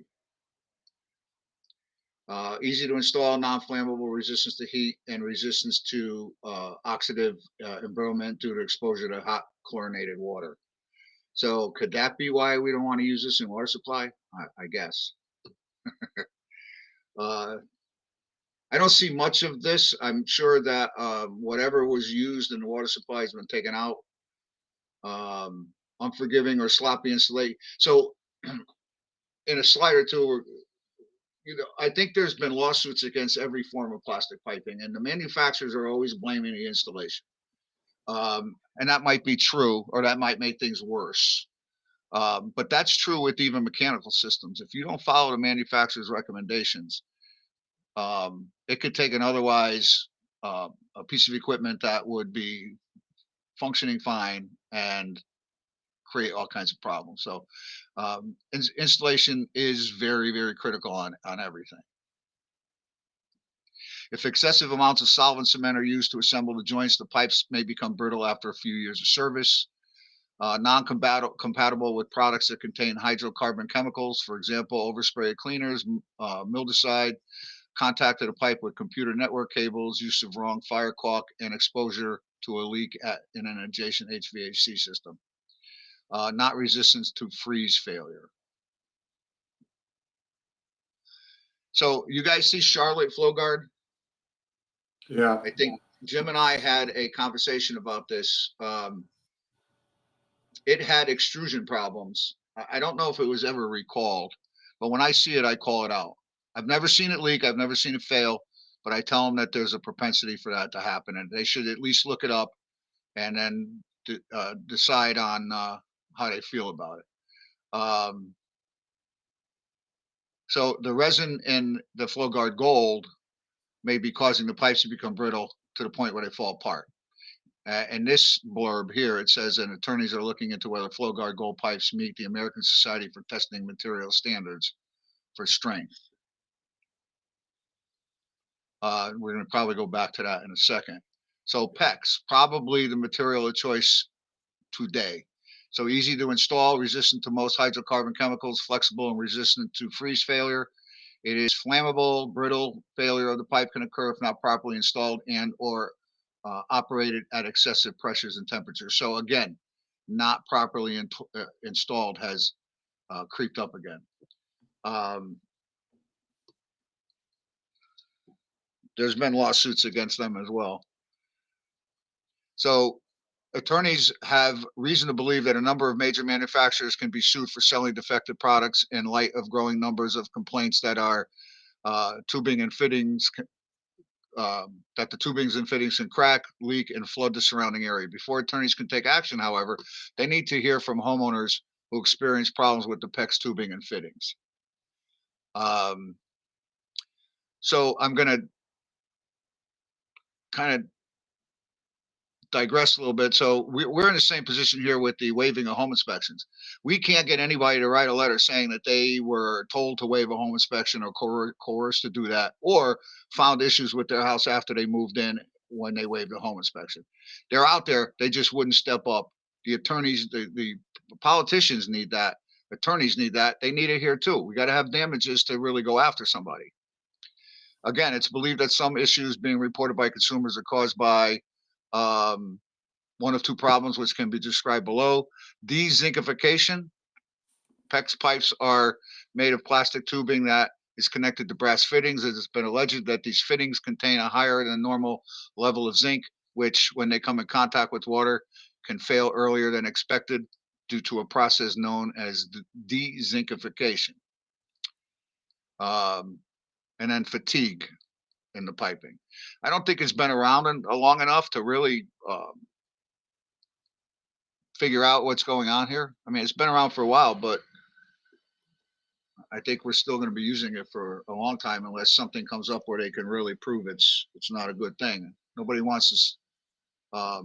Easy to install, non-flammable, resistance to heat, and resistance to oxidative embrittlement due to exposure to hot chlorinated water. So could that be why we don't want to use this in water supply? I guess. I don't see much of this. I'm sure that whatever was used in the water supply has been taken out. Unforgiving or sloppy installation. So in a slide or two, you know, I think there's been lawsuits against every form of plastic piping, and the manufacturers are always blaming the installation. And that might be true, or that might make things worse. But that's true with even mechanical systems. If you don't follow the manufacturer's recommendations, it could take an otherwise a piece of equipment that would be functioning fine and create all kinds of problems. So installation is very, very critical on everything. If excessive amounts of solvent cement are used to assemble the joints, the pipes may become brittle after a few years of service. non-compatible with products that contain hydrocarbon chemicals, for example, overspray cleaners, mildewcide, contact of the pipe with computer network cables, use of wrong fire caulk, and exposure to a leak in an adjacent HVAC system. Not resistance to freeze failure. So you guys see Charlotte FlowGuard? Yeah. I think Jim and I had a conversation about this. It had extrusion problems. I don't know if it was ever recalled, but when I see it, I call it out. I've never seen it leak. I've never seen it fail, but I tell them that there's a propensity for that to happen, and they should at least look it up and then decide on how they feel about it. So the resin in the FlowGuard Gold may be causing the pipes to become brittle to the point where they fall apart. In this blurb here, it says, and attorneys are looking into whether FlowGuard Gold pipes meet the American Society for Testing Material standards for strength. We're going to probably go back to that in a second. So PEX, probably the material of choice today. So easy to install, resistant to most hydrocarbon chemicals, flexible and resistant to freeze failure. It is flammable, brittle. Failure of the pipe can occur if not properly installed and or operated at excessive pressures and temperatures. So again, not properly installed has creeped up again. There's been lawsuits against them as well. So attorneys have reason to believe that a number of major manufacturers can be sued for selling defective products in light of growing numbers of complaints that are tubing and fittings, that the tubings and fittings can crack, leak, and flood the surrounding area. Before attorneys can take action, however, they need to hear from homeowners who experience problems with the PEX tubing and fittings. So I'm going to kind of digress a little bit. So we're in the same position here with the waiving of home inspections. We can't get anybody to write a letter saying that they were told to waive a home inspection or coerced to do that, or found issues with their house after they moved in when they waived a home inspection. They're out there. They just wouldn't step up. The attorneys, the politicians need that. Attorneys need that. They need it here too. We got to have damages to really go after somebody. Again, it's believed that some issues being reported by consumers are caused by one of two problems, which can be described below. Dezinkification. PEX pipes are made of plastic tubing that is connected to brass fittings. It has been alleged that these fittings contain a higher than normal level of zinc, which when they come in contact with water can fail earlier than expected due to a process known as dezinkification. And then fatigue in the piping. I don't think it's been around long enough to really figure out what's going on here. I mean, it's been around for a while, but I think we're still going to be using it for a long time unless something comes up where they can really prove it's not a good thing. Nobody wants to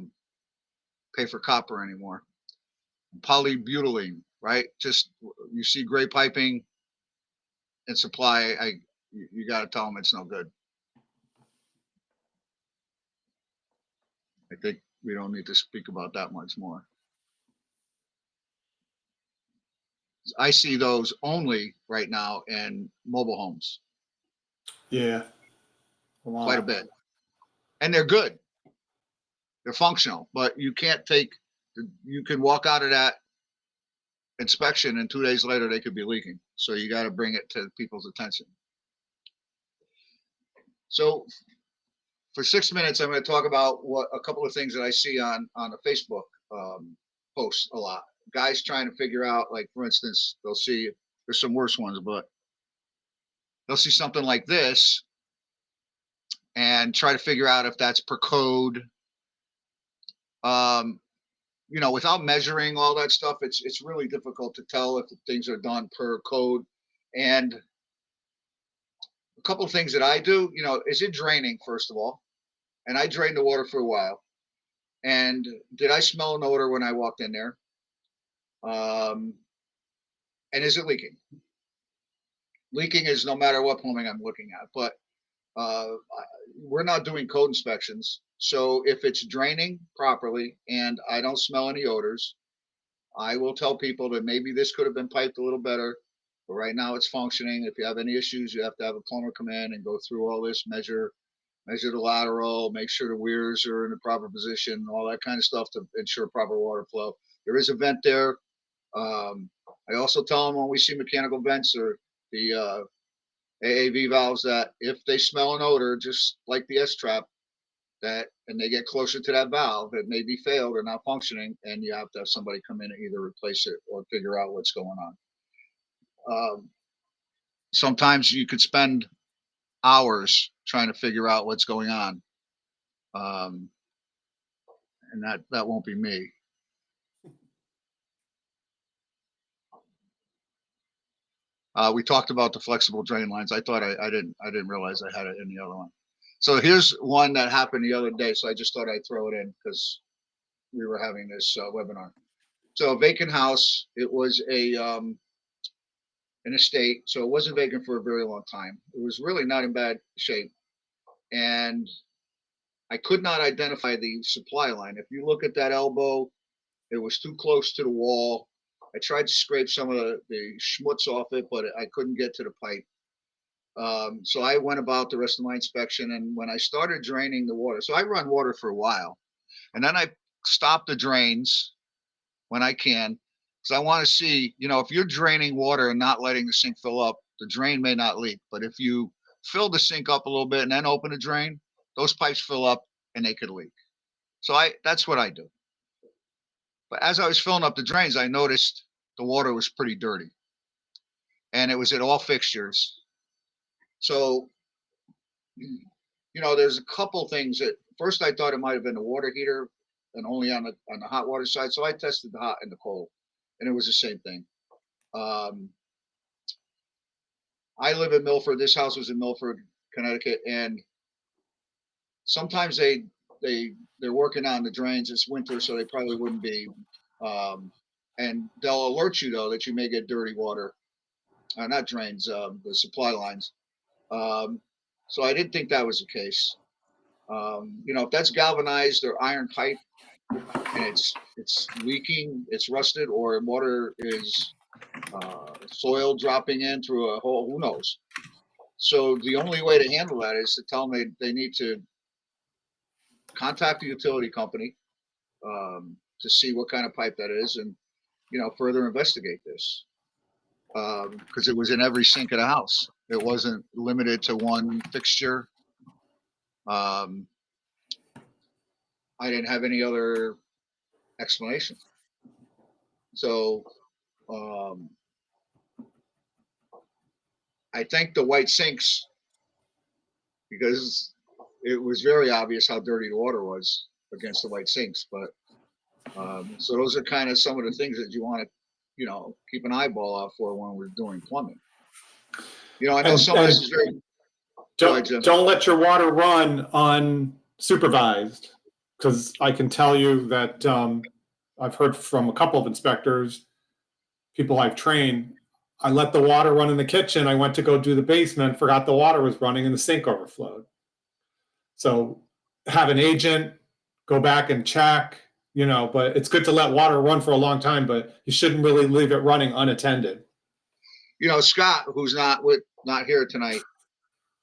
pay for copper anymore. Polybutylene, right? Just you see gray piping and supply, you got to tell them it's no good. I think we don't need to speak about that much more. I see those only right now in mobile homes. Yeah. Quite a bit. And they're good. They're functional, but you can't you can walk out of that inspection and 2 days later they could be leaking. So you got to bring it to people's attention. So for 6 minutes, I'm going to talk about a couple of things that I see on the Facebook posts a lot. Guys trying to figure out, like, for instance, they'll see, there's some worse ones, but they'll see something like this and try to figure out if that's per code. You know, without measuring all that stuff, it's really difficult to tell if things are done per code. And a couple of things that I do, you know, is it draining, first of all? And I drained the water for a while. And did I smell an odor when I walked in there? And is it leaking? Leaking is no matter what plumbing I'm looking at, but we're not doing code inspections. So if it's draining properly and I don't smell any odors, I will tell people that maybe this could have been piped a little better, but right now it's functioning. If you have any issues, you have to have a plumber come in and go through all this, measure the lateral, make sure the weirs are in the proper position, all that kind of stuff to ensure proper water flow. There is a vent there. I also tell them when we see mechanical vents or the AAV valves that if they smell an odor, just like the S-trap, that and they get closer to that valve, it may be failed or not functioning, and you have to have somebody come in and either replace it or figure out what's going on. Sometimes you could spend hours trying to figure out what's going on, and that won't be me. We talked about the flexible drain lines. I thought I didn't realize I had it in the other one. So here's one that happened the other day. So I just thought I'd throw it in because we were having this webinar. So a vacant house. It was an estate, so it wasn't vacant for a very long time. It was really not in bad shape, and I could not identify the supply line. If you look at that elbow, it was too close to the wall. I tried to scrape some of the schmutz off it, but I couldn't get to the pipe. So I went about the rest of my inspection, and when I started draining the water, so I run water for a while, and then I stop the drains when I can, because I want to see, if you're draining water and not letting the sink fill up, the drain may not leak. But if you fill the sink up a little bit and then open the drain, those pipes fill up and they could leak. So that's what I do. But as I was filling up the drains, I noticed the water was pretty dirty, and it was at all fixtures. So, there's a couple things that first I thought it might have been the water heater and only on the hot water side. So I tested the hot and the cold, and it was the same thing. I live in Milford. This house was in Milford, Connecticut, and sometimes they're working on the drains. It's winter, so they probably wouldn't be. And they'll alert you though that you may get dirty water, not drains, the supply lines. So I didn't think that was the case. If that's galvanized or iron pipe and it's leaking, it's rusted, or water is soil dropping in through a hole, who knows? So the only way to handle that is to tell them they need to contact the utility company to see what kind of pipe that is, and further investigate this, because it was in every sink of the house. It wasn't limited to one fixture. I didn't have any other explanation. So I thank the white sinks, because it was very obvious how dirty the water was against the white sinks. But so those are kind of some of the things that you want to, keep an eyeball out for when we're doing plumbing. I know some of this is very. Don't let your water run unsupervised, because I can tell you that I've heard from a couple of inspectors, people I've trained. I let the water run in the kitchen. I went to go do the basement, forgot the water was running, and the sink overflowed. So have an agent go back and check, but it's good to let water run for a long time, but you shouldn't really leave it running unattended. Scott, who's not here tonight,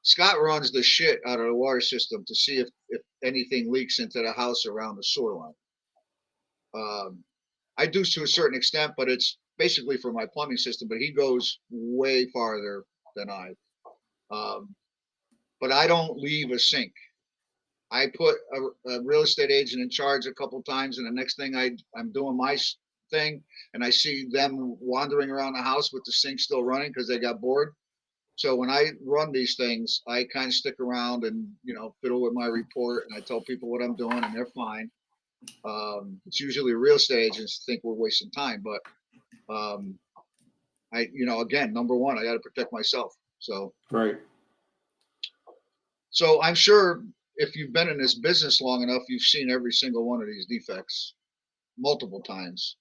Scott runs the shit out of the water system to see if anything leaks into the house around the sewer line. I do to a certain extent, but it's basically for my plumbing system, but he goes way farther than I. But I don't leave a sink. I put a real estate agent in charge a couple times, and the next thing I'm doing my thing, and I see them wandering around the house with the sink still running because they got bored. So when I run these things, I kind of stick around and fiddle with my report, and I tell people what I'm doing, and they're fine. It's usually real estate agents think we're wasting time, but again, number one, I got to protect myself. So right. So I'm sure if you've been in this business long enough, you've seen every single one of these defects multiple times.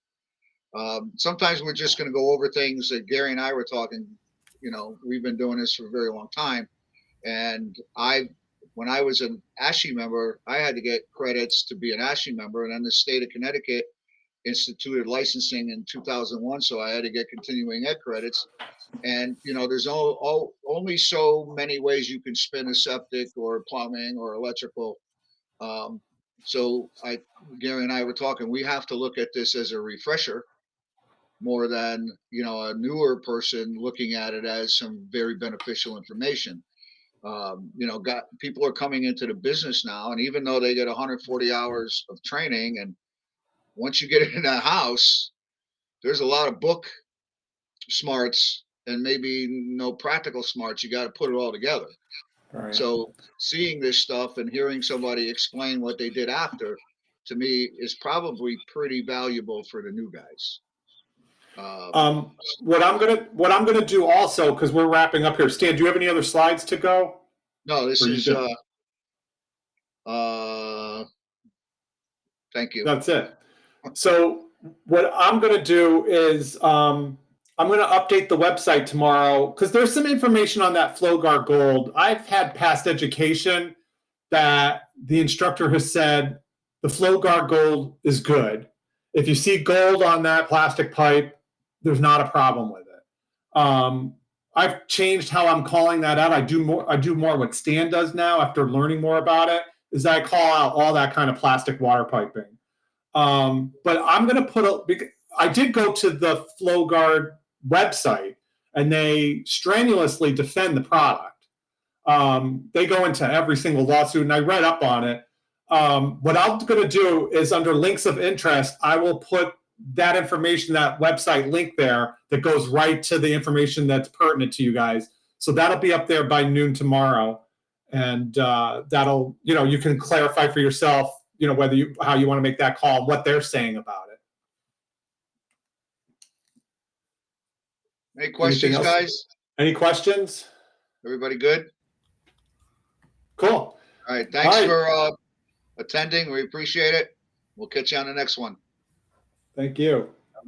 Sometimes we're just going to go over things that Gary and I were talking. We've been doing this for a very long time, and when I was an ASHI member, I had to get credits to be an ASHI member, and then the state of Connecticut instituted licensing in 2001, so I had to get continuing ed credits. And there's only so many ways you can spin a septic or plumbing or electrical. So Gary and I were talking. We have to look at this as a refresher more than a newer person looking at it as some very beneficial information. People are coming into the business now, and even though they get 140 hours of training, and once you get in a house, there's a lot of book smarts and maybe no practical smarts. You got to put it all together. Right. So seeing this stuff and hearing somebody explain what they did after, to me, is probably pretty valuable for the new guys. What I'm gonna do also, because we're wrapping up here. Stan, do you have any other slides to go? No, this Or you is good? thank you. That's it. So what I'm going to do is I'm going to update the website tomorrow because there's some information on that FlowGuard Gold. I've had past education that the instructor has said the FlowGuard Gold is good. If you see gold on that plastic pipe, there's not a problem with it. I've changed how I'm calling that out. I do more what Stan does now after learning more about it, is I call out all that kind of plastic water piping. But I'm going to I did go to the FlowGuard website and they strenuously defend the product. They go into every single lawsuit and I read up on it. What I'm going to do is under links of interest, I will put that information, that website link there that goes right to the information that's pertinent to you guys. So that'll be up there by noon tomorrow. And that'll, you can clarify for yourself, how you want to make that call and what they're saying about it. Any questions, guys? Any questions? Everybody good? Cool. All right. Thanks for attending. We appreciate it. We'll catch you on the next one. Thank you.